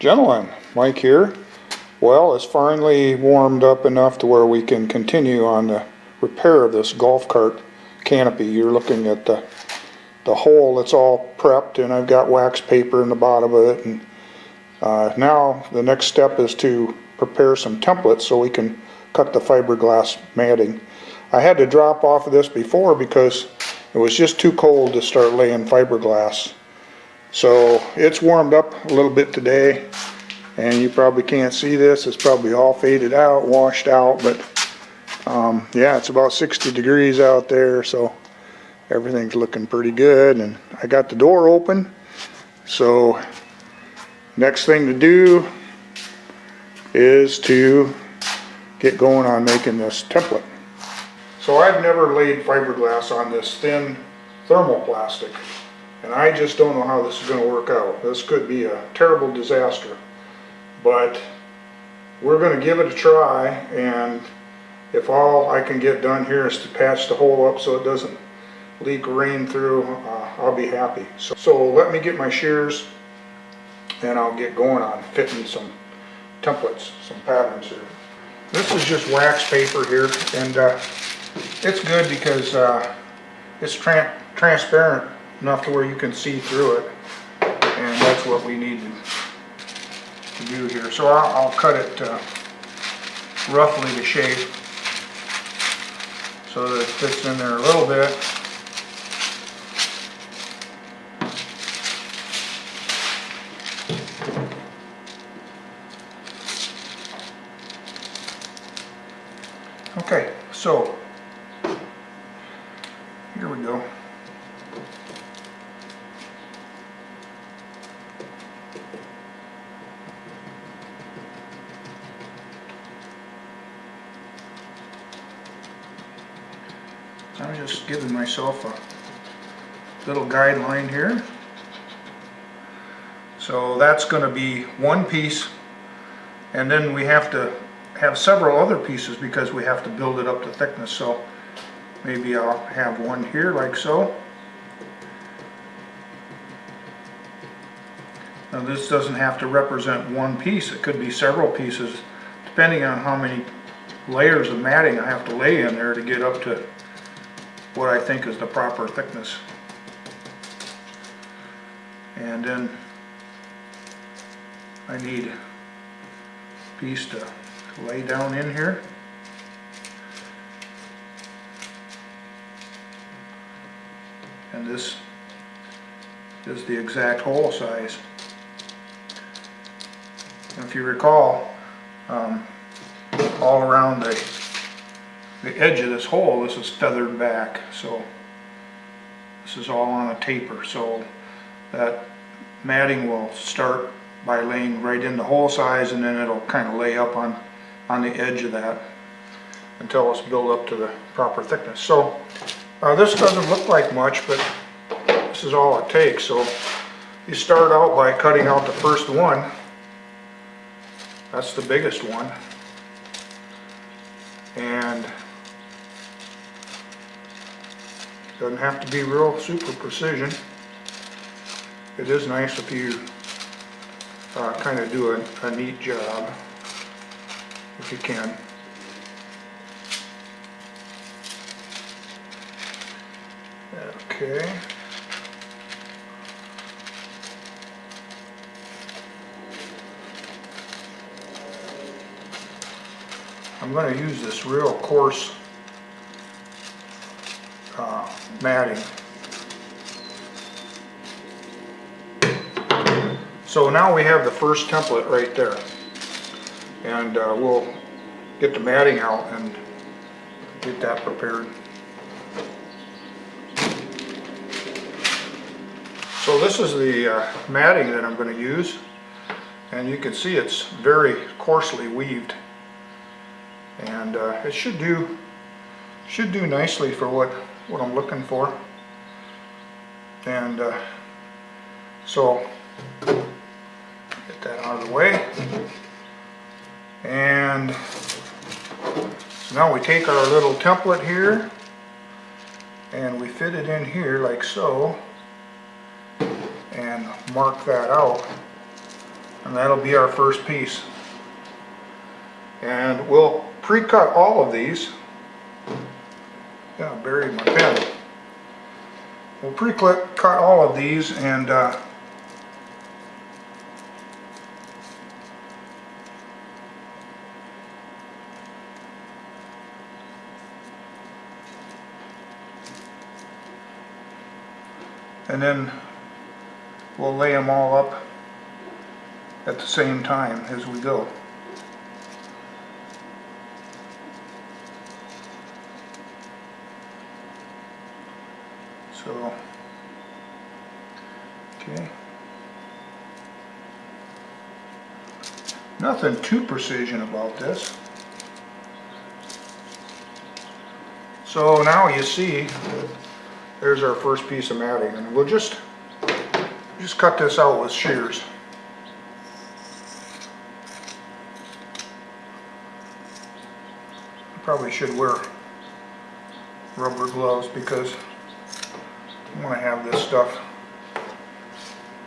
Gentlemen, Mike here. Well, it's finally warmed up enough to where we can continue on the repair of this golf cart canopy. You're looking at the hole that's all prepped, and I've got wax paper in the bottom of it. And now the next step is to prepare some templates so we can cut the fiberglass matting. I had to drop off of this before because it was just too cold to start laying fiberglass. So it's warmed up a little bit today, and you probably can't see this. It's probably all faded out, washed out, but yeah, it's about 60 degrees out there, so everything's looking pretty good. And I got the door open, so next thing to do is to get going on making this template. So I've never laid fiberglass on this thin thermoplastic, and I just don't know how this is going to work out. This could be a terrible disaster, but we're going to give it a try, and if all I can get done here is to patch the hole up so it doesn't leak rain through, I'll be happy. So let me get my shears and I'll get going on fitting some templates, some patterns here. This is just wax paper here, and it's good because it's transparent enough to where you can see through it, and that's what we need to do here. So I'll cut it roughly to shape so that it fits in there a little bit. Okay, so here we go. I'm just giving myself a little guideline here. So that's going to be one piece, and then we have to have several other pieces because we have to build it up to thickness. So maybe I'll have one here like so. Now this doesn't have to represent one piece, it could be several pieces depending on how many layers of matting I have to lay in there to get up to what I think is the proper thickness. And then I need a piece to lay down in here. And this is the exact hole size. And if you recall, all around the edge of this hole, this is feathered back, so this is all on a taper, so that matting will start by laying right in the hole size, and then it'll kind of lay up on the edge of that until it's built up to the proper thickness. So this doesn't look like much, but this is all it takes. So you start out by cutting out the first one. That's the biggest one, and doesn't have to be real super precision. It is nice if you kind of do a neat job, if you can. Okay. I'm going to use this real coarse matting. So now we have the first template right there, and we'll get the matting out and get that prepared. So this is the matting that I'm going to use, and you can see it's very coarsely weaved, and it should do nicely for what I'm looking for. And so get that out of the way, and so now we take our little template here and we fit it in here like so, and mark that out. And that'll be our first piece. And we'll pre-cut all of these. Yeah, I buried my pen. We'll pre-cut all of these and then we'll lay them all up at the same time as we go. So, okay. Nothing too precision about this. So now you see, there's our first piece of matting, and we'll just cut this out with shears. Probably should wear rubber gloves because I want to have this stuff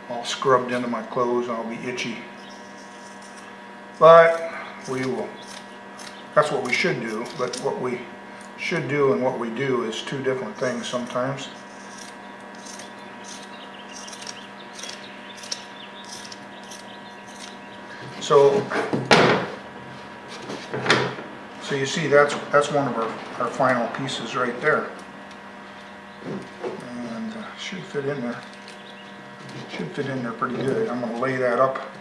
all scrubbed into my clothes and I'll be itchy. But we will, that's what we should do, but what we should do and what we do is two different things sometimes. So you see that's one of our final pieces right there. And should fit in there. Should fit in there pretty good. I'm going to lay that up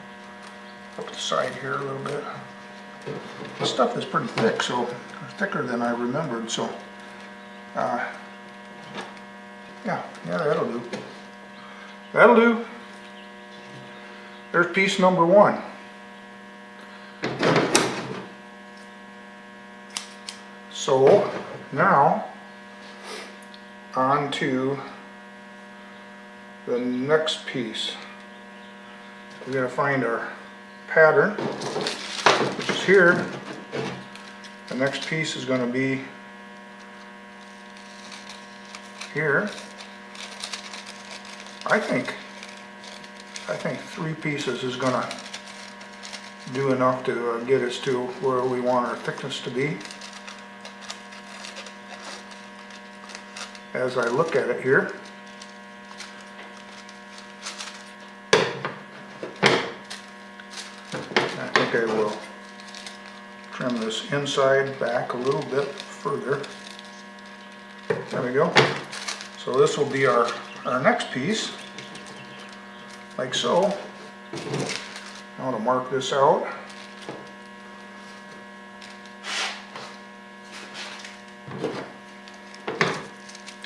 the side here a little bit. This stuff is pretty thick, so thicker than I remembered. So yeah, that'll do. That'll do. There's piece number one. So now on to the next piece. We're going to find our pattern, which is here. The next piece is going to be here. I think 3 pieces is going to do enough to get us to where we want our thickness to be. As I look at it here, I think I will trim this inside back a little bit further. There we go. So this will be our next piece, like so. Now to mark this out.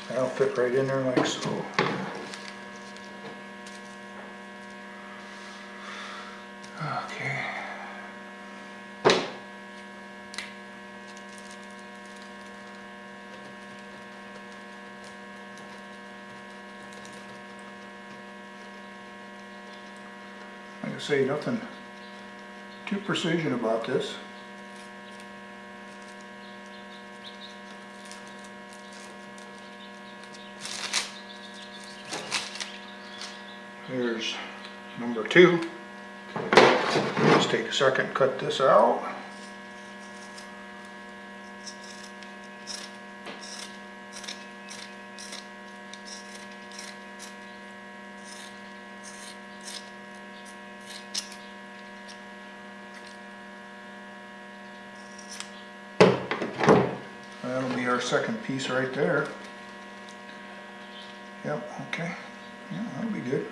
That'll fit right in there like so. Okay. Like I say, nothing too precision about this. Here's number 2. Let's take a second, cut this out. That'll be our second piece right there. Yep, okay. Yeah, that'll be good.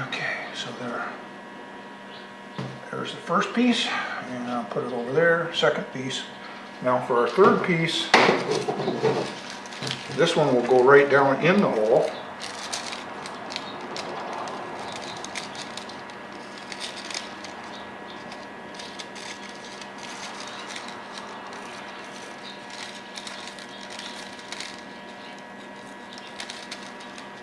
Okay, so there's the first piece, and I'll put it over there, second piece. Now for our third piece, this one will go right down in the hole.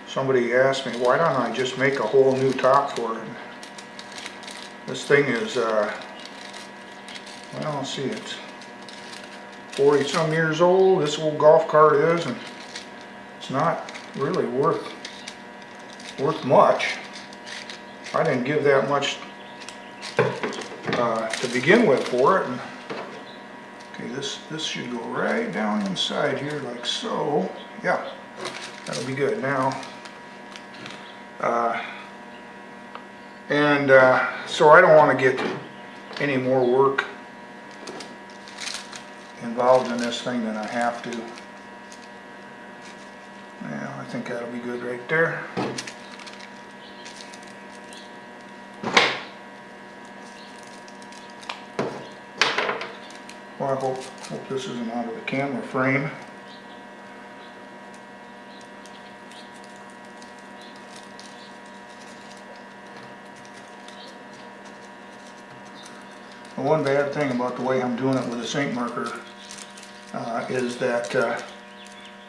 Somebody asked me, why don't I just make a whole new top for it? This thing is, well, let's see, it's 40 some years old, this old golf cart is, and it's not really worth much. I didn't give that much to begin with for it. And, okay, this should go right down inside here like so. Yeah, that'll be good now. So I don't want to get any more work involved in this thing than I have to. Yeah, I think that'll be good right there. Well, I hope this isn't out of the camera frame. The one bad thing about the way I'm doing it with a sink marker is that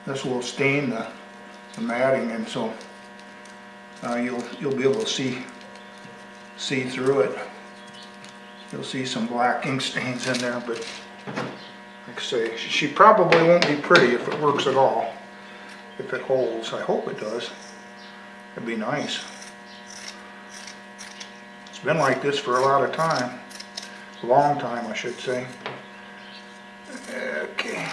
this will stain the matting, and so you'll be able to see through it. You'll see some black ink stains in there, but like I say, she probably won't be pretty if it works at all. If it holds, I hope it does. It'd be nice. It's been like this for a lot of time. A long time, I should say. Okay.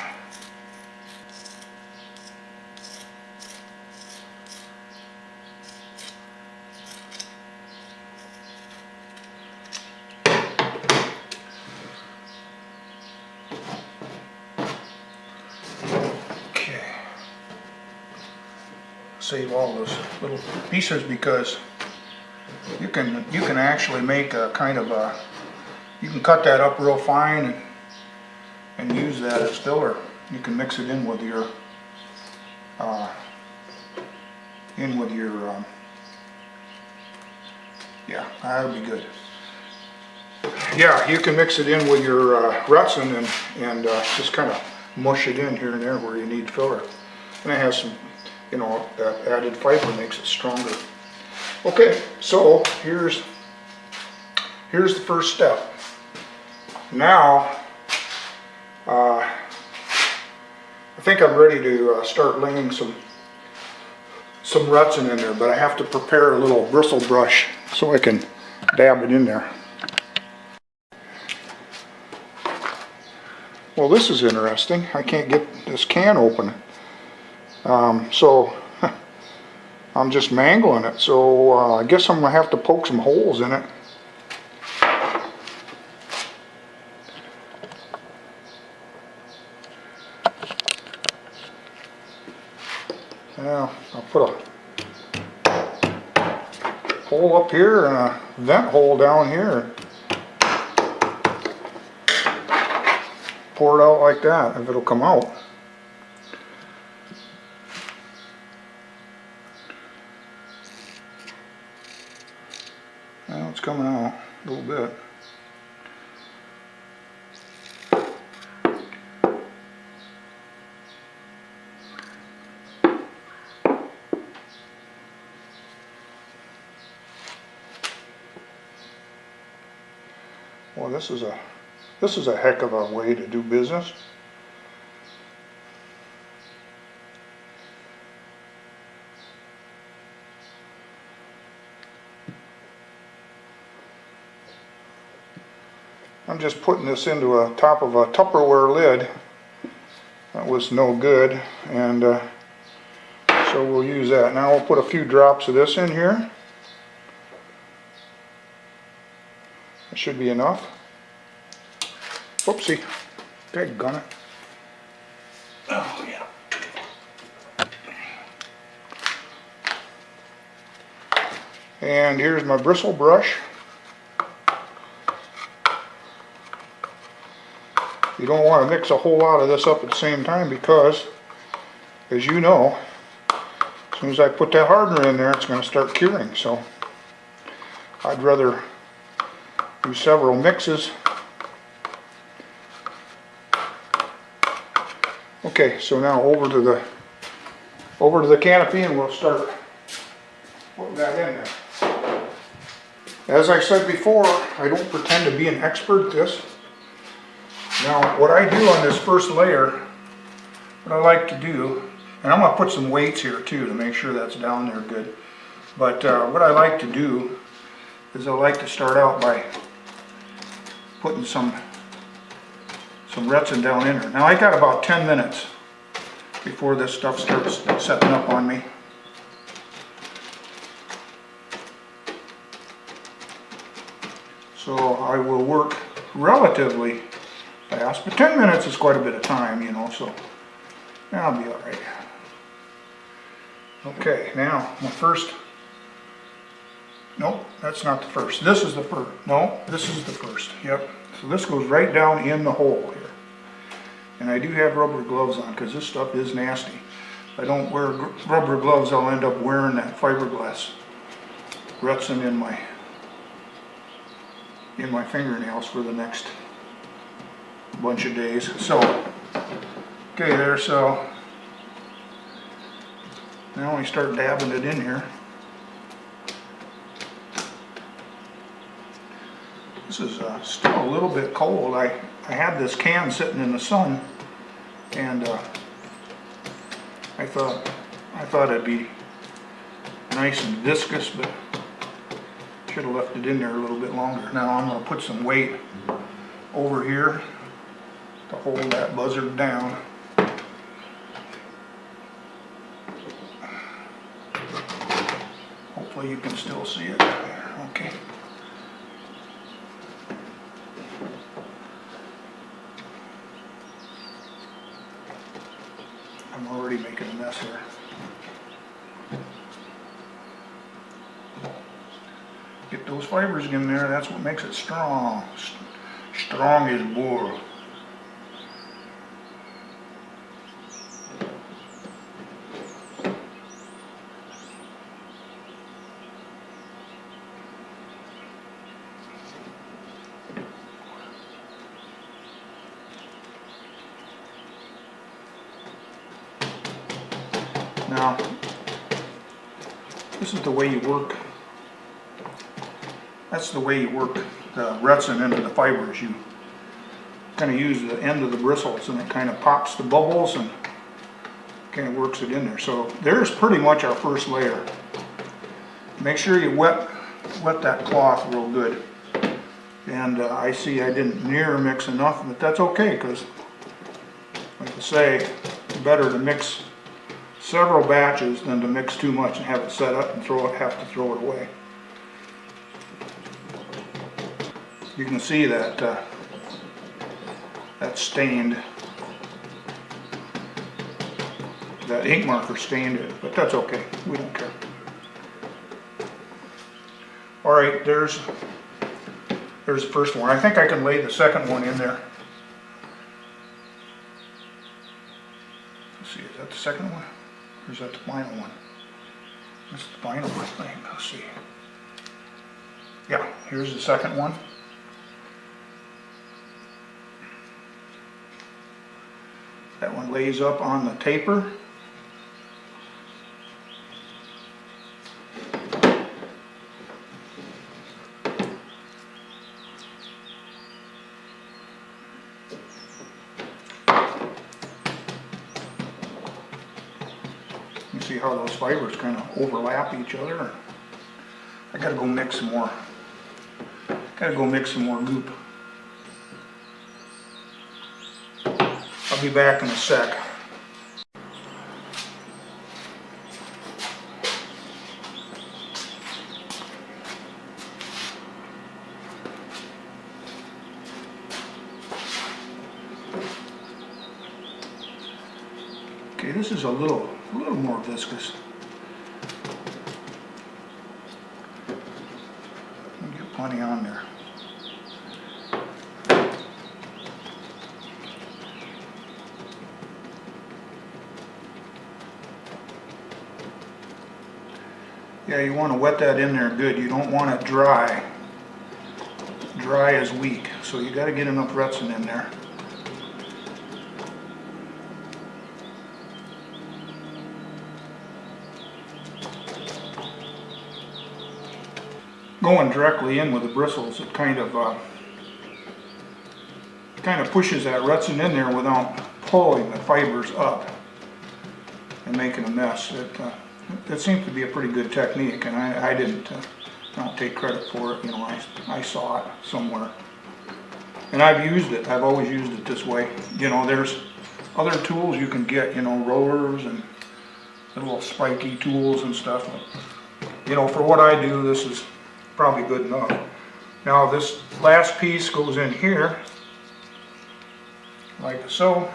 Save all those little pieces because you can actually make a kind of a, you can cut that up real fine and use that as filler. You can mix it in with your yeah, that'll be good. Yeah, you can mix it in with your resin and just kind of mush it in here and there where you need filler. And it has some, you know, that added fiber makes it stronger. Okay, so here's the first step. Now, I think I'm ready to start laying some resin in there, but I have to prepare a little bristle brush so I can dab it in there. Well, this is interesting. I can't get this can open. So I'm just mangling it. So I guess I'm gonna have to poke some holes in it. Yeah, I'll put a hole up here and a vent hole down here. Pour it out like that if it'll come out. Well, it's coming out a little bit. Well, this is a heck of a way to do business. I'm just putting this into a top of a Tupperware lid. That was no good, and so we'll use that. Now we'll put a few drops of this in here. That should be enough. Whoopsie. Daggone it. Oh, yeah. And here's my bristle brush. You don't want to mix a whole lot of this up at the same time because, as you know, as soon as I put that hardener in there, it's going to start curing. So I'd rather do several mixes. Okay, so now over to the canopy, and we'll start putting that in there. As I said before, I don't pretend to be an expert at this. Now, what I do on this first layer, what I like to do, and I'm going to put some weights here too to make sure that's down there good. But what I like to do is I like to start out by putting some resin down in there. Now I got about 10 minutes before this stuff starts setting up on me. So I will work relatively fast, but 10 minutes is quite a bit of time, you know, so I'll be all right. Okay, now my first, nope, that's not the first. This is the first. No, this is the first. Yep. So this goes right down in the hole here. And I do have rubber gloves on because this stuff is nasty. If I don't wear rubber gloves, I'll end up wearing that fiberglass resin in my fingernails for the next bunch of days. So, okay there, so now we start dabbing it in here. This is still a little bit cold. I had this can sitting in the sun, and I thought it'd be nice and viscous, but should have left it in there a little bit longer. Now I'm going to put some weight over here to hold that buzzard down. Hopefully you can still see it. Okay. I'm already making a mess here. Get those fibers in there, that's what makes it strong. Strong as bull. Now, this is the way you work. That's the way you work the resin into the fibers. You kind of use the end of the bristles and it kind of pops the bubbles and kind of works it in there. So there's pretty much our first layer. Make sure you wet that cloth real good. And I see I didn't near mix enough, but that's okay, because like I say, it's better to mix several batches than to mix too much and have it set up and have to throw it away. You can see that that's stained. That ink marker stained it, but that's okay. We don't care. All right, there's the first one. I think I can lay the second one in there. Let's see, is that the second one? Or is that the final one? That's the final one, I think. Let's see. Yeah, here's the second one. That one lays up on the taper. You see how those fibers kind of overlap each other? I gotta go mix some more. Gotta go mix some more goop. I'll be back in a sec. Okay, this is a little more viscous. I'll get plenty on there. Yeah, you want to wet that in there good. You don't want it dry. Dry is weak, so you got to get enough resin in there. Going directly in with the bristles, it kind of pushes that resin in there without pulling the fibers up and making a mess. That seems to be a pretty good technique, and I didn't I don't take credit for it, you know, I saw it somewhere. And I've used it, I've always used it this way. You know, there's other tools you can get, you know, rollers and little spiky tools and stuff. You know, for what I do, this is probably good enough. Now this last piece goes in here, like so,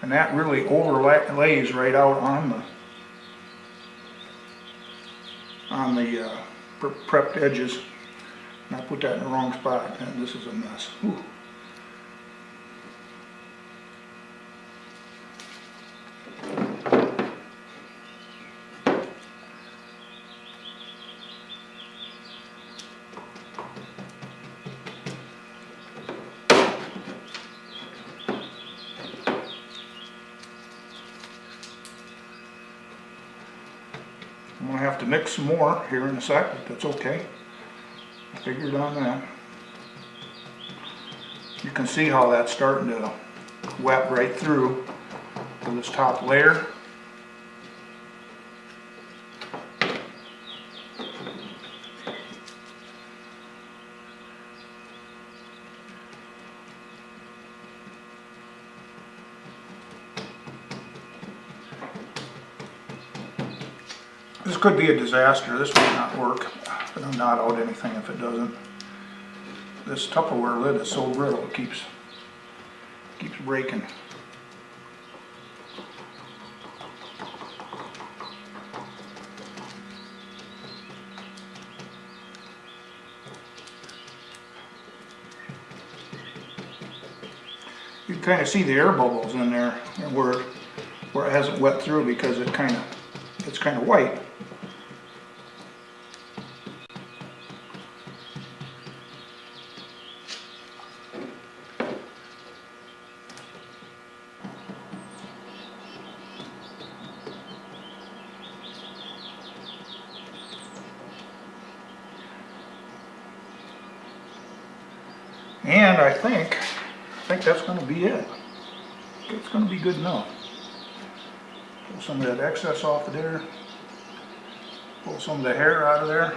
and that really overlays right out on the prepped edges. And I put that in the wrong spot, and this is a mess. Whew. I'm going to have to mix some more here in a sec, but that's okay. I figured on that. You can see how that's starting to wet right through to this top layer. This could be a disaster. This might not work, but I'm not out anything if it doesn't. This Tupperware lid is so brittle it keeps breaking. You can kind of see the air bubbles in there where it hasn't wet through because it's kind of white. And I think that's going to be it. It's going to be good enough. Pull some of that excess off of there. Pull some of the hair out of there.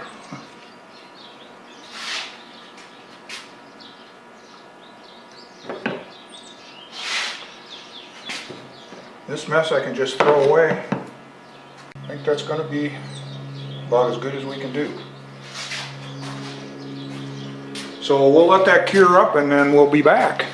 This mess I can just throw away. I think that's going to be about as good as we can do. So we'll let that cure up and then we'll be back.